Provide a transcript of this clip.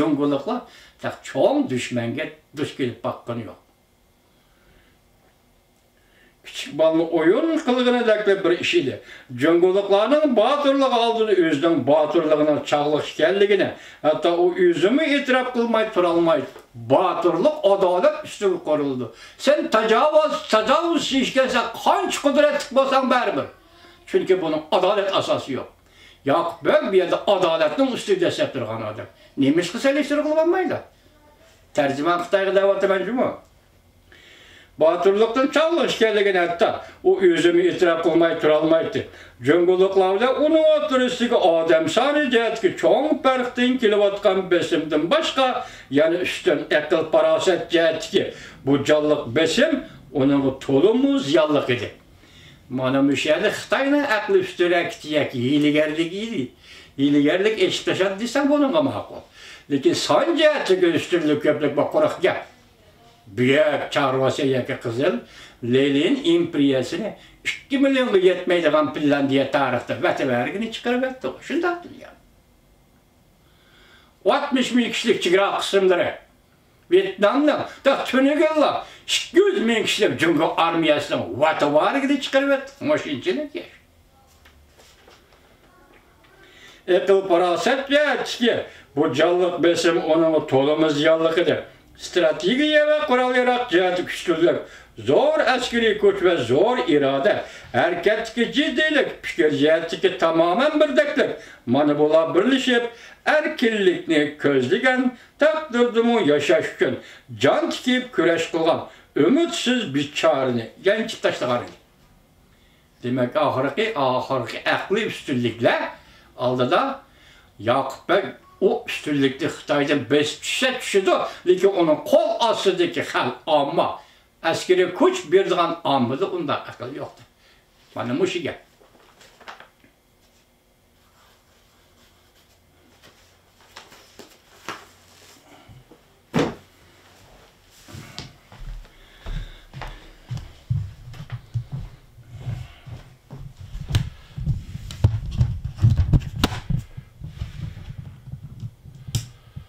Congoluklar çoğun düşmenge duş gelip bakkanı yok. Küçük balını oyun kılığına dakle bir işiydi. Congoluklarının batırlığı aldığını özden batırlığına çağlık geldiğine hatta o üzümü itiraf kılmayı turalmayı batırlık adalet üstü koruldu. Sen tecavüz işkense kaç kudret basan berber. Çünkü bunun adalet asası yok. Yok ben bir yerde adaletin üstü deseptir adam. Neymiş kısa eleştiri kullanmayla. Tercüman Kıtay'ı davatı bence mi? Batırlıktan çalış geldiğine hatta o üzümü itiraf kılmayı turalmaydı. Congoluklarda onun oturuştaki adam sadece ki çoğun perktin kilovatkan besimden başka yani üstten akıl paraset ki bu callık besim onun tolumuz yallık idi. Mana müşahede Xitay'ın aklı üstürek diyek hiligerlik idi. Hiligerlik eşitleşen desem bunun ama hakkı. Lakin sancı üstünlük köplük bak korak gel. Büyük çarvası yaki kızıl Leyli'nin impriyesini 2 milyonga yetmeydiğen plan diye tarihte vetivergini çıkarıverdi. Şunda attın ya. 60 bin kişilik çıkıra kısımları. Vietnam'da da tünügülla 200 bin kişilik Cungo armiyasının vetivergini çıkarıverdi. Maşinçilik yaş. Ekıl paraset ya ki bu callık besim onun tolumuz yallıkıdır. Stratejiye ve kural yarak cihazı güçlülük, zor askeri güç ve zor irade, erketteki ciddilik, fikir cihetiki tamamen birdeklik, manipula birleşip, erkillikni közlügen, takdirdimu yaşaş üçün, can tikip küreş kılgan, ümitsiz bir çağrını, genç taşlıqarını. Demek ahırki aklı üstünlükle aldı da Yakup Bey o üstünlükte Xitay'dan besçise düşüdü. Lakin onun kol asıdaki hal amma, askeri güç birdiğin ammıdı, onda akıl yoktu. Bana muşi gel.